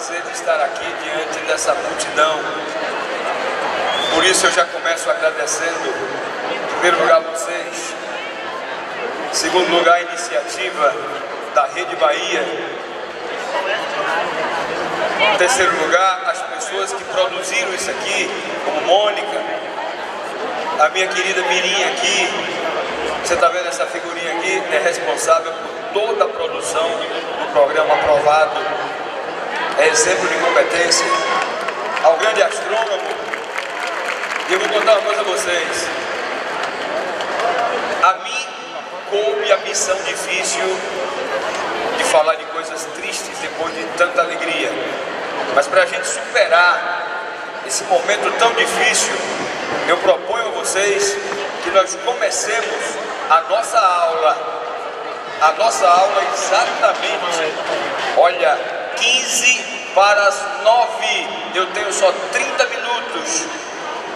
prazer de estar aqui diante dessa multidão. Por isso eu já começo agradecendo, em primeiro lugar, vocês. Em segundo lugar, a iniciativa da Rede Bahia. Em terceiro lugar, as pessoas que produziram isso aqui, como Mônica, a minha querida Mirinha aqui. Você está vendo essa figurinha aqui? É responsável por toda a produção do programa aprovado. É exemplo de competência. Ao grande astrônomo, e eu vou contar uma coisa a vocês. A mim coube a missão difícil de falar de coisas tristes depois de tanta alegria. Mas para a gente superar esse momento tão difícil, eu proponho a vocês que nós comecemos a nossa aula exatamente, olha, 15 para as 9, eu tenho só 30 minutos.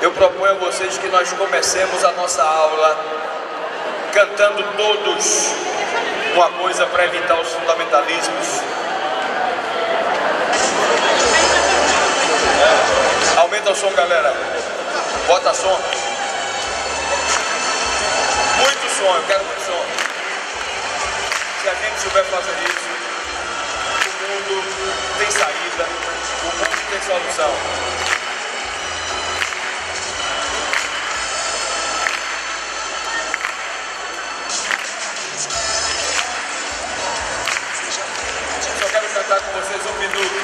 Eu proponho a vocês que nós comecemos a nossa aula cantando todos uma coisa para evitar os fundamentalismos. Aumenta o som, galera. Bota som. Muito som, eu quero muito som. Se a gente souber fazer isso, o mundo tem saída, o mundo tem solução. Só quero cantar com vocês um minuto,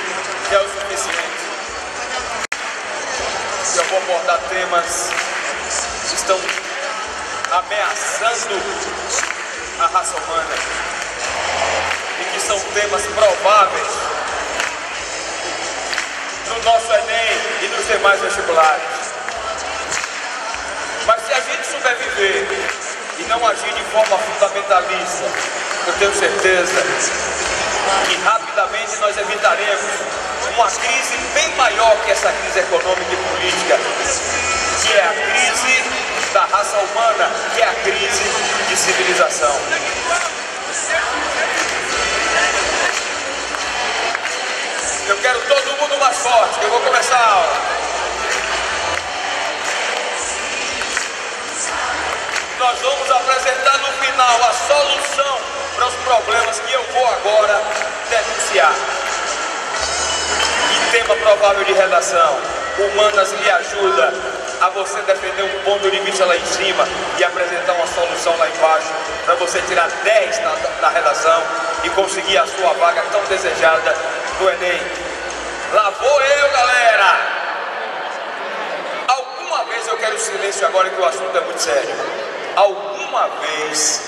que é o suficiente. Eu vou abordar temas que estão ameaçando a raça humana e que são temas prováveis no nosso Enem e nos demais vestibulares. Mas se a gente souber viver e não agir de forma fundamentalista, eu tenho certeza que rapidamente nós evitaremos uma crise bem maior que essa crise econômica e política, que é a crise da raça humana, que é a crise de civilização. Eu quero todo mundo mais forte, que eu vou começar a aula. Nós vamos apresentar no final a solução para os problemas que eu vou agora denunciar. E tema provável de redação: Humanas lhe ajuda a você defender um ponto de vista lá em cima e apresentar uma solução lá embaixo, para você tirar 10 na redação e conseguir a sua vaga tão desejada do Enem. Lá vou eu, galera! Alguma vez, eu quero silêncio agora que o assunto é muito sério. Alguma vez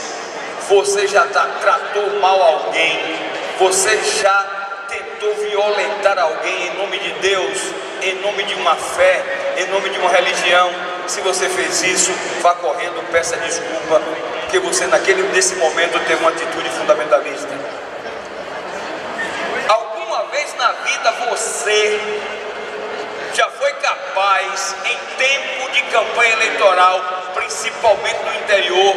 você já tratou mal alguém? Você já tentou violentar alguém em nome de Deus, em nome de uma fé, em nome de uma religião? Se você fez isso, vá correndo, peça desculpa, porque você nesse momento teve uma atitude fundamentalista. Alguma vez na vida você já foi capaz, em tempo de campanha eleitoral, principalmente no interior,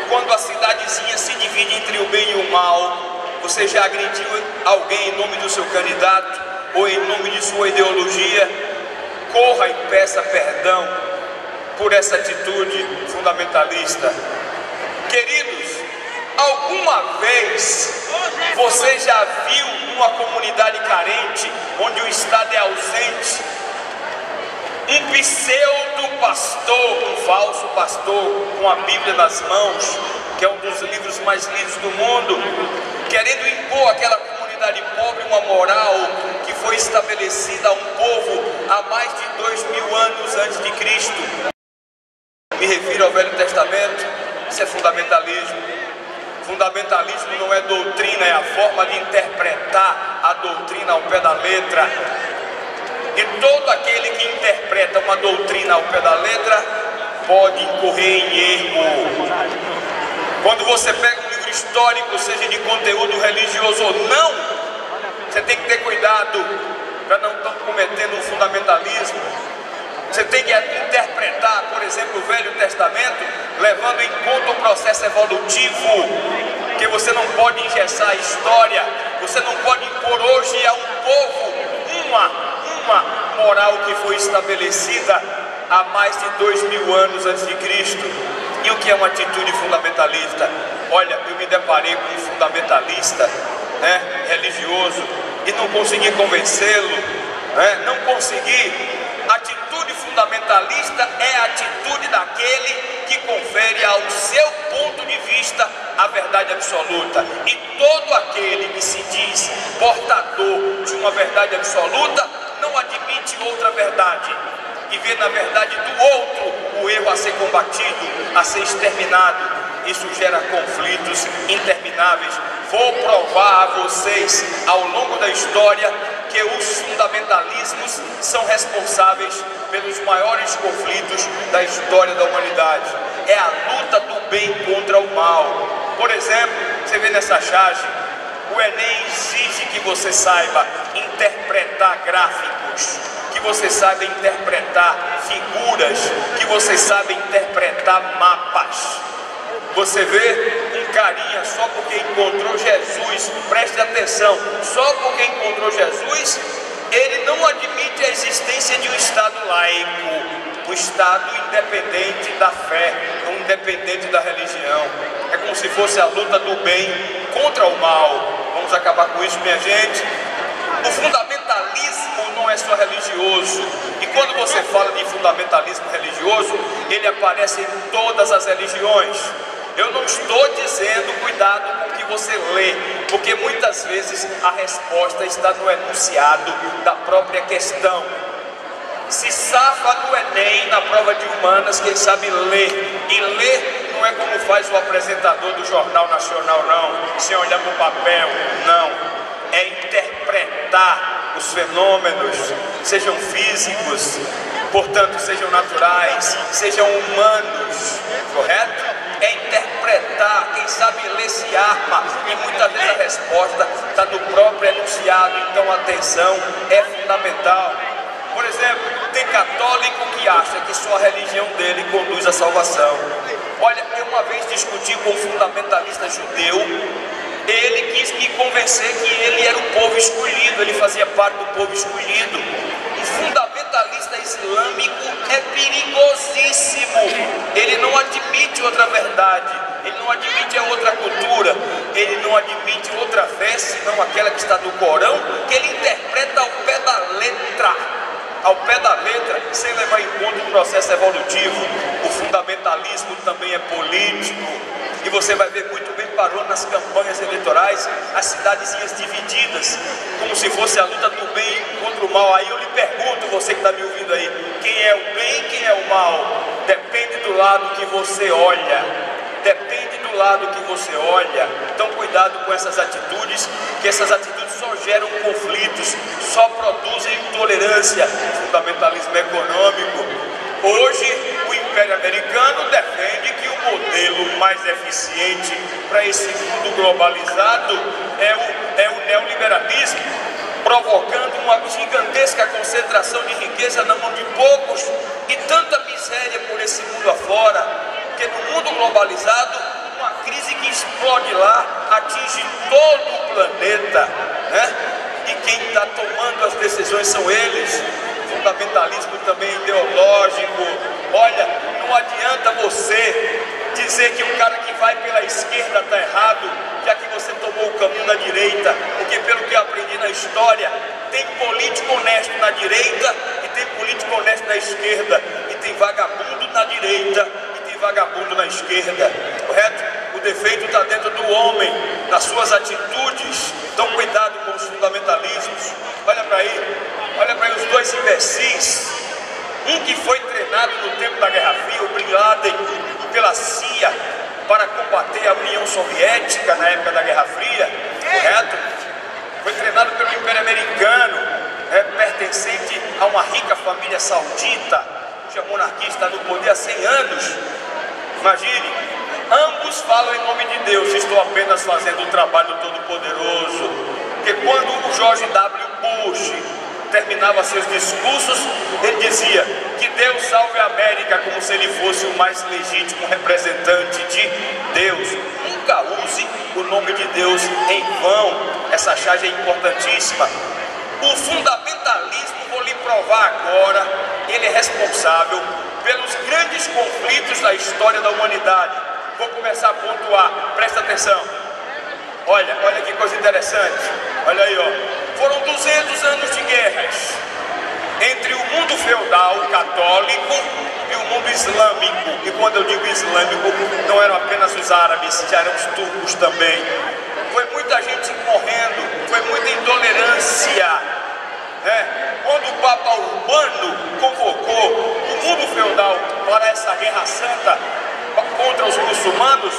quando a cidadezinha se divide entre o bem e o mal, você já agrediu alguém em nome do seu candidato ou em nome de sua ideologia? Corra e peça perdão por essa atitude fundamentalista. Queridos, alguma vez você já viu uma comunidade carente, onde o Estado é ausente, um pseudo-pastor, um falso pastor, com a Bíblia nas mãos, que é um dos livros mais lidos do mundo, querendo impor àquela comunidade pobre uma moral que foi estabelecida a um povo há mais de 2000 anos antes de Cristo? Me refiro ao Velho Testamento. Isso é fundamentalismo. Fundamentalismo não é doutrina, é a forma de interpretar a doutrina ao pé da letra. E todo aquele que interpreta uma doutrina ao pé da letra pode incorrer em erro. Quando você pega um livro histórico, seja de conteúdo religioso ou não, você tem que ter cuidado para não estar cometendo um fundamentalismo. Você tem que interpretar, por exemplo, o Velho Testamento, levando em conta o processo evolutivo, porque você não pode engessar a história, você não pode impor hoje a um povo uma moral que foi estabelecida há mais de 2000 anos antes de Cristo. E o que é uma atitude fundamentalista? Olha, eu me deparei com um fundamentalista, religioso, e não consegui convencê-lo, não consegui. Atitude fundamentalista é a atitude daquele que confere ao seu ponto de vista a verdade absoluta. E todo aquele que se diz portador de uma verdade absoluta não admite outra verdade e vê na verdade do outro o erro a ser combatido, a ser exterminado. Isso gera conflitos intermináveis. Vou provar a vocês ao longo da história que os fundamentalismos são responsáveis pelos maiores conflitos da história da humanidade. É a luta do bem contra o mal. Por exemplo, você vê nessa charge, o Enem exige que você saiba interpretar gráficos, que você saiba interpretar figuras, que você saiba interpretar mapas. Você vê um carinha só porque encontrou Jesus, preste atenção, só porque encontrou Jesus, ele não admite a existência de um Estado laico, um Estado independente da fé, independente da religião. É como se fosse a luta do bem contra o mal. Vamos acabar com isso, minha gente. O fundamentalismo não é só religioso. E quando você fala de fundamentalismo religioso, ele aparece em todas as religiões. Eu não estou dizendo cuidado com o que você lê, porque muitas vezes a resposta está no enunciado da própria questão. Se safa no Enem, na prova de humanas, quem sabe lê. E ler não é como faz o apresentador do Jornal Nacional, não, sem olhar para o papel, não. É interpretar os fenômenos, sejam físicos, portanto sejam naturais, sejam humanos, correto? É interpretar, quem sabe ler se arma, e muitas vezes a resposta está no próprio enunciado. Então atenção, é fundamental. Por exemplo, tem católico que acha que só a religião dele conduz à salvação. Olha, eu uma vez discuti com um fundamentalista judeu, ele quis me convencer que ele era o povo escolhido, ele fazia parte do povo escolhido. O fundamentalista islâmico é perigosíssimo, ele não admite outra verdade, ele não admite a outra cultura, ele não admite outra fé, senão aquela que está no Corão, que ele interpreta ao pé da letra, sem levar em conta o processo evolutivo. O fundamentalismo também é político, e você vai ver muito bem, parou nas campanhas eleitorais, as cidadezinhas divididas, como se fosse a luta do bem contra o mal. Aí eu lhe pergunto, você que está me ouvindo aí, quem é o bem e quem é o mal? Depende do lado que você olha, depende do lado que você olha. Então cuidado com essas atitudes, que essas atitudes só geram conflitos, só produzem intolerância. Fundamentalismo econômico. Hoje o Império Americano defende que o modelo mais eficiente para esse mundo globalizado é o neoliberalismo, provocando uma gigantesca concentração de riqueza na mão de poucos e tanta miséria por esse mundo afora, que no mundo globalizado, uma crise que explode lá atinge todo o planeta, E quem está tomando as decisões são eles. Fundamentalismo também ideológico. Olha, não adianta você dizer que o cara que vai pela esquerda está errado, já que você tomou o caminho da direita, porque pelo que eu aprendi na história, tem político honesto na direita e tem político honesto na esquerda, e tem vagabundo na direita e tem vagabundo na esquerda, correto? O defeito está dentro do homem, nas suas atitudes. Então cuidado com os fundamentalismos. Olha para aí os dois imbecis, um que foi treinado no tempo da Guerra Fria, o Bin Laden, pela CIA, para combater a União Soviética na época da Guerra Fria, correto? Foi treinado pelo Império Americano, pertencente a uma rica família saudita, cuja monarquia está no poder há 100 anos. Imagine, ambos falam em nome de Deus. Estou apenas fazendo o trabalho todo-poderoso. Porque quando o George W. Bush terminava seus discursos, ele dizia que Deus salve a América, como se ele fosse o mais legítimo representante de Deus. Nunca use o nome de Deus em vão. Essa charge é importantíssima. O fundamentalismo provar agora, ele é responsável pelos grandes conflitos da história da humanidade. Vou começar a pontuar, presta atenção. Olha que coisa interessante. Olha aí, ó. Foram 200 anos de guerras entre o mundo feudal católico e o mundo islâmico. E quando eu digo islâmico, não eram apenas os árabes, já eram os turcos também. Foi muita gente morrendo, foi muita intolerância, né? Quando o Papa Urbano convocou o mundo feudal para essa guerra santa contra os muçulmanos,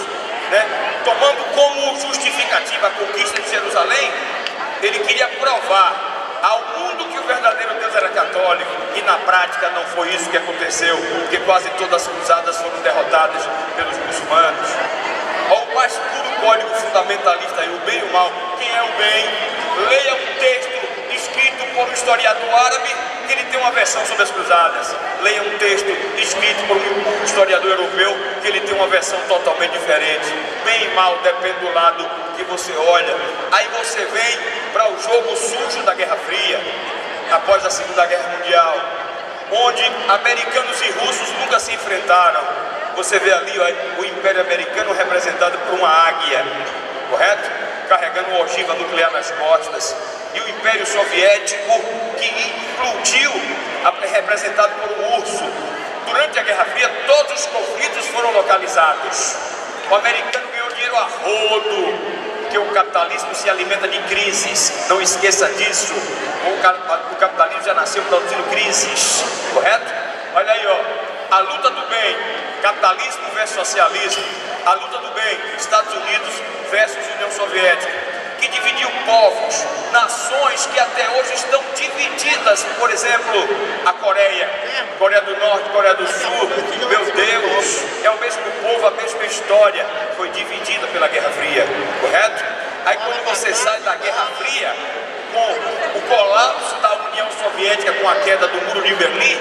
né, tomando como justificativa a conquista de Jerusalém, ele queria provar ao mundo que o verdadeiro Deus era católico, e na prática não foi isso que aconteceu, porque quase todas as cruzadas foram derrotadas pelos muçulmanos. Olha o mais puro código fundamentalista aí, o bem e o mal. Quem é o bem? Leia um texto escrito por um historiador árabe, que ele tem uma versão sobre as cruzadas. Leia um texto escrito por um historiador europeu, que ele tem uma versão totalmente diferente. Bem e mal depende do lado que você olha. Aí você vem para o jogo sujo da Guerra Fria, após a Segunda Guerra Mundial, onde americanos e russos nunca se enfrentaram. Você vê ali, ó, o Império Americano representado por uma águia, correto? Carregando uma ogiva nuclear nas costas. E o Império Soviético, que implodiu, representado por um urso. Durante a Guerra Fria, todos os conflitos foram localizados. O americano ganhou dinheiro a rodo, porque o capitalismo se alimenta de crises. Não esqueça disso. O capitalismo já nasceu produzindo crises, correto? Olha aí, ó, a luta do bem, capitalismo versus socialismo. A luta do bem, Estados Unidos versus União Soviética, que dividiu povos, nações que até hoje estão divididas. Por exemplo, a Coreia do Norte, Coreia do Sul, meu Deus, é o mesmo povo, a mesma história, foi dividida pela Guerra Fria, correto? Aí quando você sai da Guerra Fria, com o colapso da União Soviética, com a queda do Muro de Berlim,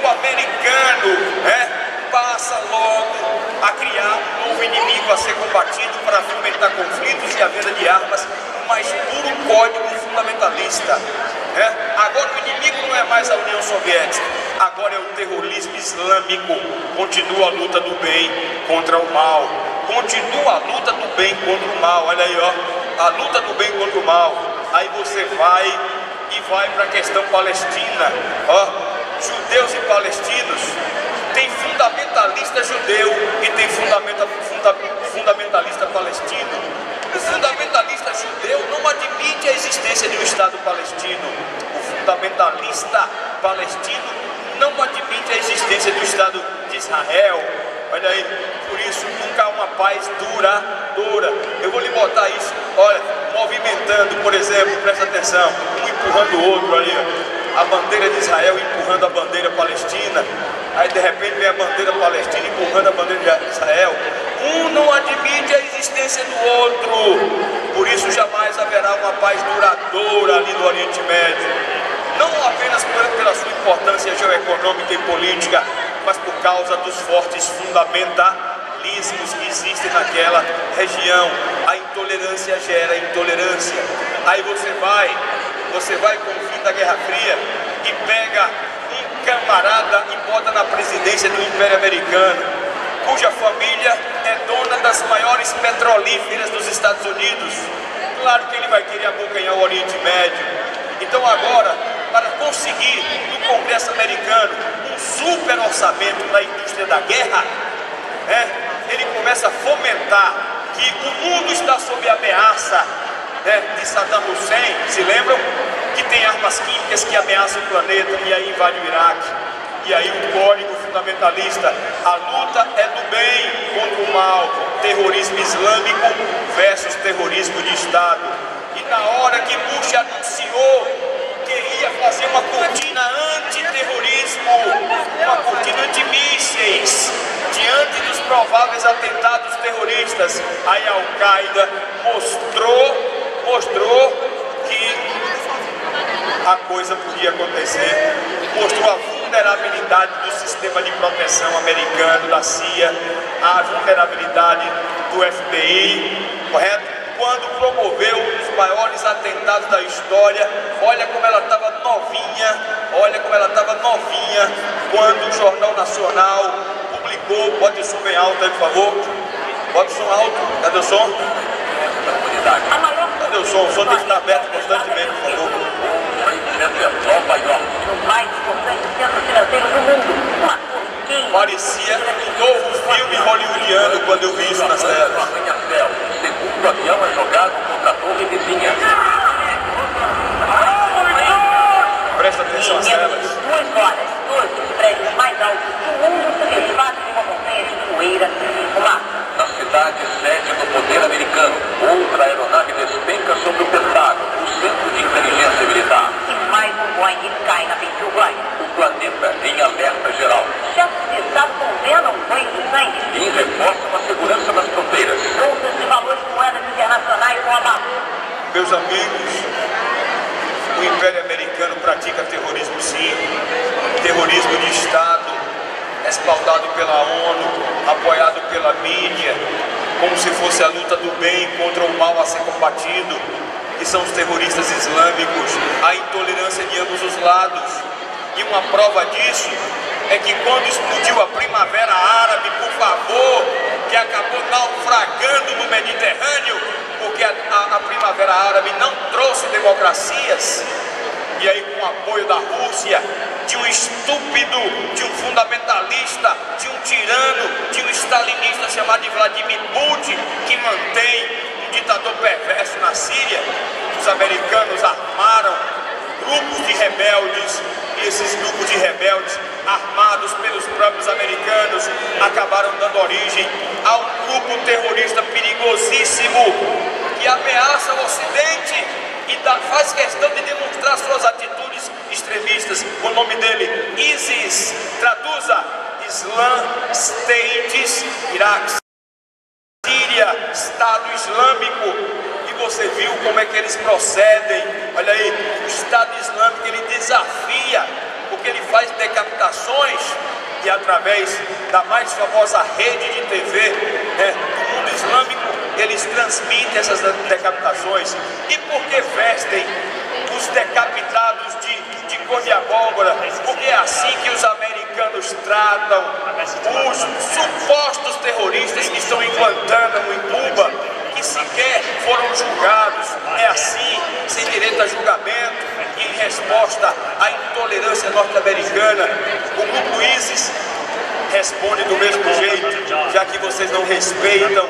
o americano, né, passa logo a criar um novo inimigo a ser combatido para fomentar conflitos e a venda de armas, o mais puro código fundamentalista, né? Agora o inimigo não é mais a União Soviética, agora é o terrorismo islâmico. Continua a luta do bem contra o mal, continua a luta do bem contra o mal. Olha aí, ó, a luta do bem contra o mal. Aí você vai para a questão palestina, ó, judeus e palestinos. Tem fundamentalista judeu e tem fundamentalista palestino. O fundamentalista judeu não admite a existência de um Estado palestino. O fundamentalista palestino não admite a existência do Estado de Israel. Olha aí, por isso nunca há uma paz duradoura. Eu vou lhe botar isso, olha, movimentando, por exemplo, presta atenção, um empurrando o outro ali, ó, a bandeira de Israel empurrando a bandeira palestina. Aí de repente vem a bandeira palestina empurrando a bandeira de Israel. Um não admite a existência do outro. Por isso jamais haverá uma paz duradoura ali no Oriente Médio. Não apenas pela sua importância geoeconômica e política, mas por causa dos fortes fundamentalismos que existem naquela região. A intolerância gera intolerância. Aí você vai com o fim da Guerra Fria e pega um camarada e bota na presidência do Império Americano, cuja família é dona das maiores petrolíferas dos Estados Unidos. Claro que ele vai querer abocanhar o Oriente Médio. Então agora, para conseguir no Congresso americano um super orçamento para a indústria da guerra, né, ele começa a fomentar que o mundo está sob ameaça, né, de Saddam Hussein, se lembram? Que tem armas químicas que ameaçam o planeta e aí invade o Iraque. E aí o código fundamentalista, a luta é do bem contra o mal, terrorismo islâmico versus terrorismo de Estado. E na hora que Bush anunciou que ia fazer uma cortina antiterrorismo, uma cortina antimísseis, diante dos prováveis atentados terroristas, aí a Al-Qaeda mostrou que a coisa podia acontecer, mostrou a vulnerabilidade do sistema de proteção americano, da CIA, a vulnerabilidade do FBI, correto? quando promoveu um dos maiores atentados da história. Olha como ela estava novinha, quando o Jornal Nacional publicou. Bota o som bem alto aí, por favor. Bota o som alto. Cadê o som? Cadê o som? O som tem que estar aberto constantemente, por favor. Parecia um novo filme hollywoodiano quando eu vi isso nas telas. Segundo avião é jogado contra a torre vizinha. Presta atenção às telas. 2 horas, 2 dos prédios mais altos do mundo se desfazem de uma montanha de poeira e fumaça. Na cidade sede do poder americano, outra aeronave despenca sobre o Pentágono, o centro de inteligência militar. E mais um Boeing cai na Pensilvânia. O planeta em alerta geral. Chefes de Estado condenam banho de sangue e reforçam a segurança das fronteiras. Bolsas de valores de moedas internacionais com abaixo. Meus amigos, o Império Americano pratica terrorismo sim, terrorismo de Estado, respaldado pela ONU, apoiado pela mídia, como se fosse a luta do bem contra o mal a ser combatido, que são os terroristas islâmicos, a intolerância de ambos os lados. E uma prova disso é que quando explodiu a Primavera Árabe, por favor, que acabou naufragando no Mediterrâneo, porque a Primavera Árabe não trouxe democracias, e aí com o apoio da Rússia, de um estúpido, de um fundamentalista, de um tirano, de um stalinista chamado Vladimir Putin, que mantém um ditador perverso na Síria, os americanos armaram grupos de rebeldes, e esses grupos de rebeldes, armados pelos próprios americanos, acabaram dando origem a um grupo terrorista perigosíssimo, que ameaça o Ocidente e faz questão de demonstrar suas atitudes extremistas. O nome dele, ISIS, traduza, Islam States, Iraque, Síria, Estado Islâmico. E você viu como é que eles procedem. Olha aí, o Estado Islâmico, ele desafia, porque ele faz decapitações, e através da mais famosa rede de TV do mundo islâmico, eles transmitem essas decapitações. E por que vestem os decapitados de cor de abóbora? Porque é assim que os americanos tratam os supostos terroristas que estão em Guantánamo, em Cuba, que sequer foram julgados. É assim, sem direito a julgamento. E em resposta à intolerância norte-americana, o grupo ISIS responde do mesmo jeito, já que vocês não respeitam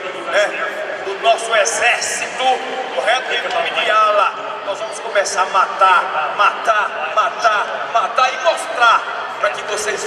o nosso exército, correto? Em nome de Allah, nós vamos começar a matar e mostrar, para que vocês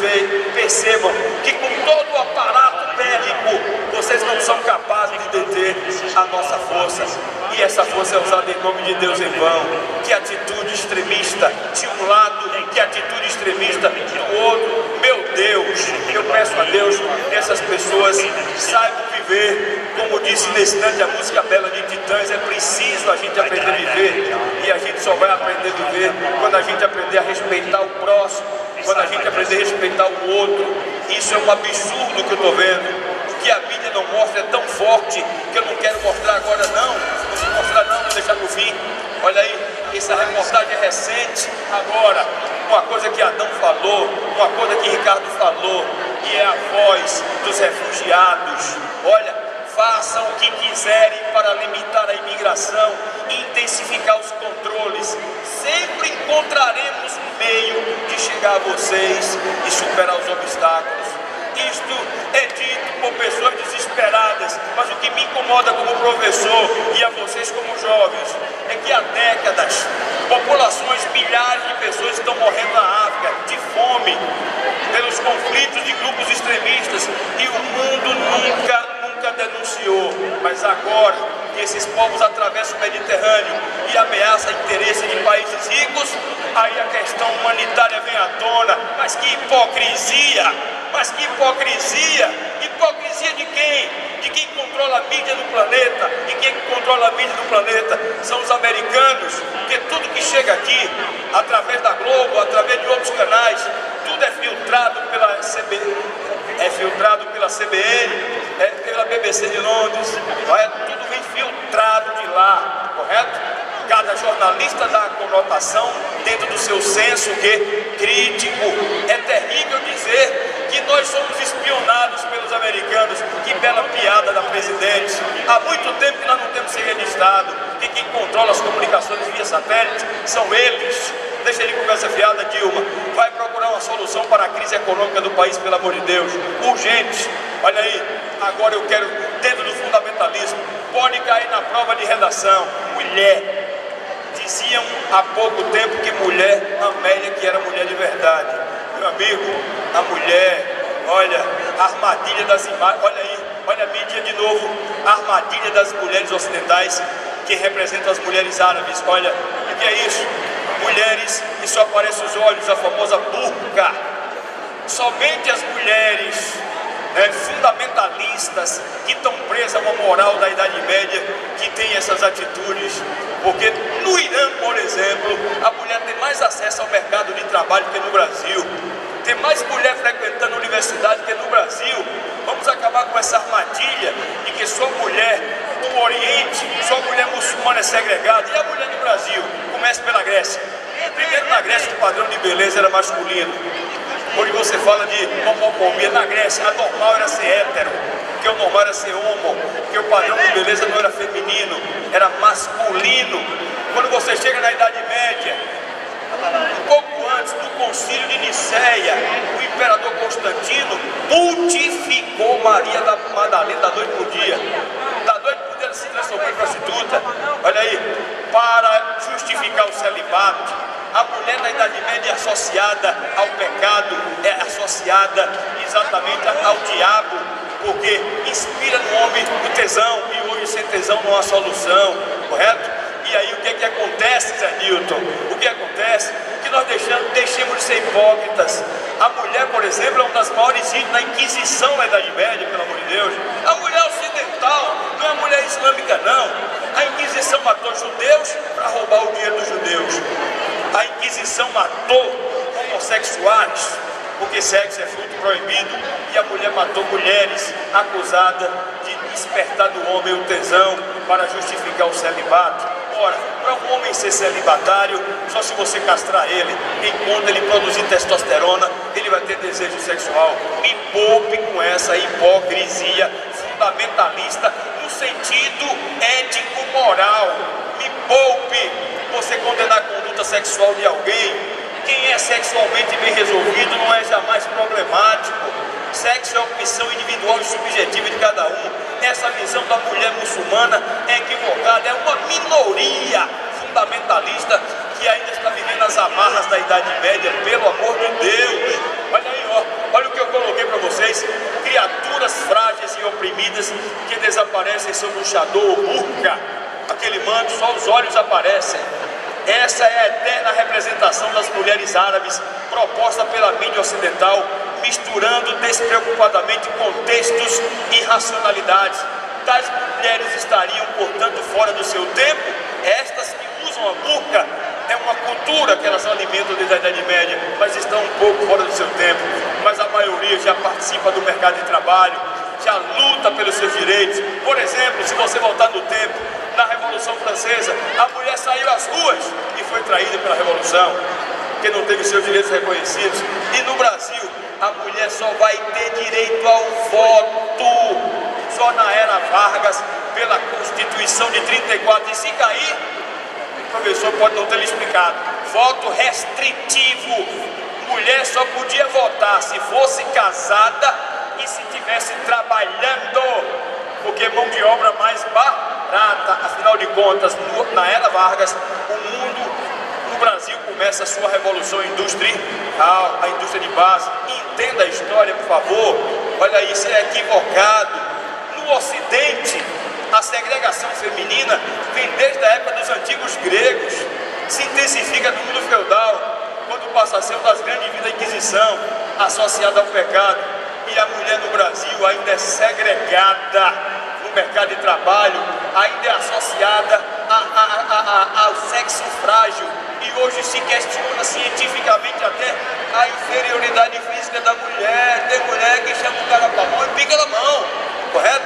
percebam que com todo o aparato bélico, vocês não são capazes de deter a nossa força. E essa força é usada em nome de Deus em vão. Que atitude extremista de um lado, que atitude extremista do outro. Meu Deus, eu peço a Deus que essas pessoas saibam viver. Como disse nesse instante a música bela de Titãs, é preciso a gente aprender a viver. E a gente só vai aprender a viver quando a gente aprender a respeitar o próximo, quando a gente aprender a respeitar o outro. Isso é um absurdo que eu estou vendo. Que a mídia não mostra, é tão forte que eu não quero mostrar agora não. Não vou mostrar não, vou deixar no fim. Olha aí, essa reportagem é recente. Agora, uma coisa que Adão falou, uma coisa que Ricardo falou, e é a voz dos refugiados. Olha, façam o que quiserem para limitar a imigração e intensificar os controles. Sempre encontraremos um meio de chegar a vocês e superar os obstáculos. Isto é dito por pessoas desesperadas, mas o que me incomoda como professor e a vocês como jovens é que há décadas, populações, milhares de pessoas estão morrendo na África de fome, pelos conflitos de grupos extremistas, e o mundo nunca denunciou. Mas agora que esses povos atravessam o Mediterrâneo e ameaçam interesse de países ricos, aí a questão humanitária vem à tona. Mas que hipocrisia! Mas que hipocrisia! Hipocrisia de quem? De quem controla a mídia do planeta. E quem controla a mídia do planeta são os americanos, porque tudo que chega aqui, através da Globo, através de outros canais, tudo é filtrado pela CBN, pela BBC de Londres, correto? Tudo vem filtrado de lá, correto? Cada jornalista dá a conotação dentro do seu senso crítico. É terrível dizer que nós somos espionados pelos americanos. Que bela piada da presidente. Há muito tempo que nós não temos segredo de Estado, e quem controla as comunicações via satélite são eles. Deixa ele conversa fiada, Dilma. Vai procurar uma solução para a crise econômica do país, pelo amor de Deus. Urgente. Olha aí, agora eu quero, dentro do fundamentalismo, pode cair na prova de redação. Mulher. Diziam há pouco tempo que mulher, Amélia, que era mulher de verdade. Meu amigo, a mulher, olha, a armadilha das imagens, olha aí, olha a mídia de novo, a armadilha das mulheres ocidentais, que representam as mulheres árabes. Olha, o que é isso? Mulheres e só aparecem os olhos, a famosa burca. Somente as mulheres fundamentalistas que estão presas a uma moral da Idade Média que tem essas atitudes, porque no Irã, por exemplo, a mulher tem mais acesso ao mercado de trabalho que no Brasil, tem mais mulher frequentando a universidade que no Brasil. Vamos acabar com essa armadilha de que só mulher do Oriente, só mulher muçulmana é segregada. E a mulher do Brasil? Começa pela Grécia. Primeiro, na Grécia o padrão de beleza era masculino. Hoje você fala de homofobia. Na Grécia a normal era ser hétero, porque o normal era ser homo, porque o padrão de beleza não era feminino, era masculino. Quando você chega na Idade Média, um pouco antes do concílio de Niceia, o imperador Constantino putificou Maria da Madalena da noite pro dia. Da noite pro dia ela se transformou em prostituta. Olha aí, para justificar o celibato. A mulher na Idade Média é associada ao pecado, é associada exatamente ao diabo, porque inspira no homem o tesão, e hoje sem tesão não há solução, correto? E aí o que é que acontece, Zé Newton? O que acontece? Que nós deixemos de ser hipócritas. A mulher, por exemplo, é uma das maiores vítimas da Inquisição na Idade Média, pelo amor de Deus. A mulher ocidental não é a mulher islâmica, não. A Inquisição matou judeus para roubar o dinheiro dos judeus. A Inquisição matou homossexuais, porque sexo é fruto proibido, e a mulher matou mulheres acusadas de despertar do homem o tesão para justificar o celibato. Ora, para um homem ser celibatário, só se você castrar ele, enquanto ele produzir testosterona, ele vai ter desejo sexual. Me poupe com essa hipocrisia fundamentalista no sentido ético-moral. Me poupe você condenar a conduta sexual de alguém. Quem é sexualmente bem resolvido não é jamais problemático. Sexo é opção individual e subjetiva de cada um. Essa visão da mulher muçulmana é equivocada, é uma minoria fundamentalista que ainda está vivendo as amarras da Idade Média, pelo amor de Deus. Olha aí, ó, olha o que eu coloquei para vocês: criaturas frágeis e oprimidas que desaparecem sob o chador ou burca, aquele manto, só os olhos aparecem. Essa é a eterna representação das mulheres árabes proposta pela mídia ocidental, misturando despreocupadamente contextos e racionalidades. Tais mulheres estariam, portanto, fora do seu tempo. Estas que usam a burca é uma cultura que elas alimentam desde a Idade Média, mas estão um pouco fora do seu tempo. Mas a maioria já participa do mercado de trabalho, já luta pelos seus direitos. Por exemplo, se você voltar no tempo, na Revolução Francesa, a mulher saiu às ruas e foi traída pela Revolução, porque não teve seus direitos reconhecidos. E no Brasil, a mulher só vai ter direito ao voto só na era Vargas, pela Constituição de 34. E se cair, o professor pode não ter lhe explicado: voto restritivo. Mulher só podia votar se fosse casada e se estivesse trabalhando, porque mão de obra mais barata. Afinal de contas, na era Vargas, o mundo, no Brasil, começa a sua revolução industrial, a indústria de base. Entenda a história, por favor. Olha, isso é equivocado. No Ocidente, a segregação feminina vem desde a época dos antigos gregos, se intensifica no mundo feudal, quando passa a ser uma das grandes vidas da Inquisição, associada ao pecado. E a mulher no Brasil ainda é segregada no mercado de trabalho, ainda é associada ao sexo frágil, e hoje se questiona cientificamente até a inferioridade física da mulher. Tem mulher que chama o cara pra mão e pica na mão, correto?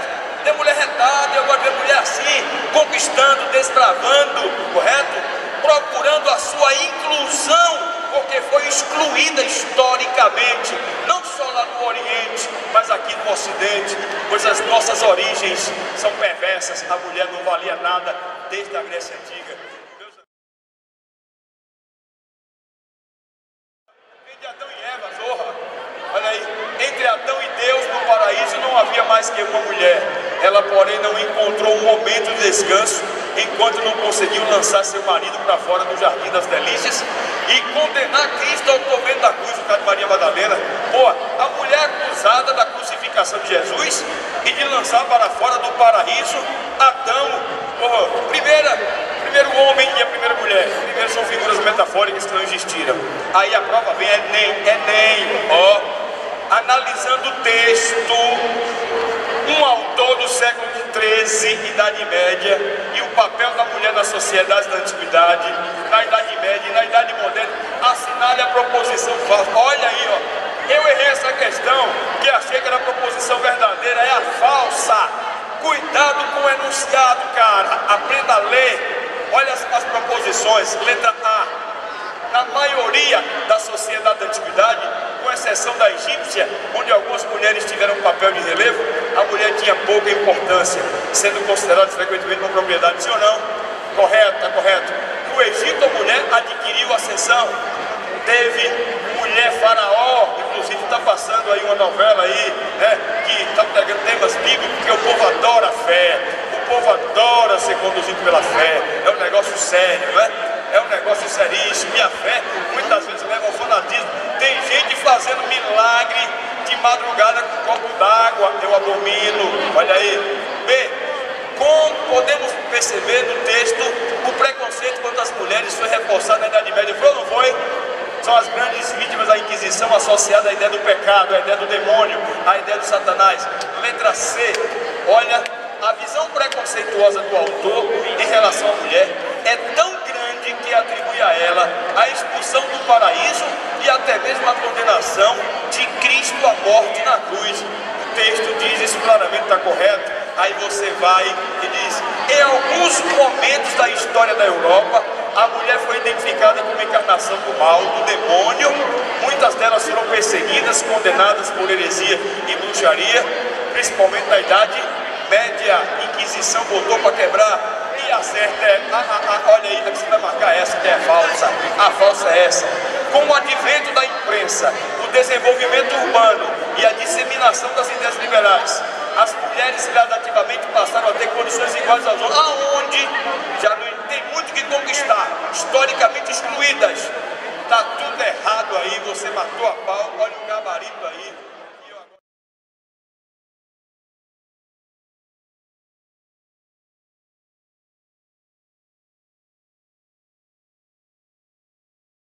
vê mulher assim, conquistando, desbravando, correto? Procurando a sua inclusão, porque foi excluída historicamente, não só lá no Oriente, mas aqui no Ocidente, pois as nossas origens são perversas. A mulher não valia nada desde a Grécia Antiga. Vem de Adão e Eva, zorra. Olha aí, entre Adão e Deus no paraíso não havia mais que uma mulher. Ela, porém, não encontrou um momento de descanso enquanto não conseguiu lançar seu marido para fora do jardim das delícias e condenar Cristo ao tormento da cruz, no caso de Maria Madalena. Pô, a mulher acusada da crucificação de Jesus e de lançar para fora do paraíso Adão. Pô, primeiro homem e a primeira mulher. Primeiro são figuras metafóricas que não existiram. Aí a prova vem, Enem, ó, analisando o texto. Um autor do século XIII, Idade Média, e o papel da mulher nas sociedades da Antiguidade, na Idade Média e na Idade Moderna, assinale a proposição falsa. Olha aí, ó, eu errei essa questão, que achei que era a proposição verdadeira, é a falsa. Cuidado com o enunciado, cara, aprenda a ler. Olha as proposições, letra A. Na maioria da sociedade da Antiguidade, com exceção da egípcia, onde algumas mulheres tiveram um papel de relevo, a mulher tinha pouca importância, sendo considerada frequentemente uma propriedade, sim ou não? Correto, está correto. No Egito, a mulher adquiriu ascensão. Teve mulher faraó, inclusive está passando aí uma novela aí, né, que está pegando temas bíblicos, porque o povo adora a fé, o povo adora ser conduzido pela fé, é um negócio sério, né? É um negócio seríssimo. Minha fé muitas vezes leva ao fanatismo. Tem gente fazendo milagre de madrugada com um copo d'água. Eu abomino. Olha aí. B. Como podemos perceber no texto, o preconceito contra as mulheres foi reforçado na Idade Média. Foi ou não foi? São as grandes vítimas da Inquisição, associada à ideia do pecado, à ideia do demônio, à ideia do Satanás. Letra C. Olha, a visão preconceituosa do autor em relação à mulher é tão grande que atribui a ela a expulsão do paraíso e até mesmo a condenação de Cristo à morte na cruz. O texto diz isso claramente, está correto? Aí você vai e diz, em alguns momentos da história da Europa, a mulher foi identificada como encarnação do mal, do demônio. Muitas delas foram perseguidas, condenadas por heresia e bruxaria, principalmente na Idade Média. A Inquisição botou para quebrar. E a certa é, olha aí, você vai marcar essa que é falsa. A falsa é essa. Com o advento da imprensa, o desenvolvimento urbano e a disseminação das ideias liberais, as mulheres gradativamente passaram a ter condições iguais aos homens. Aonde?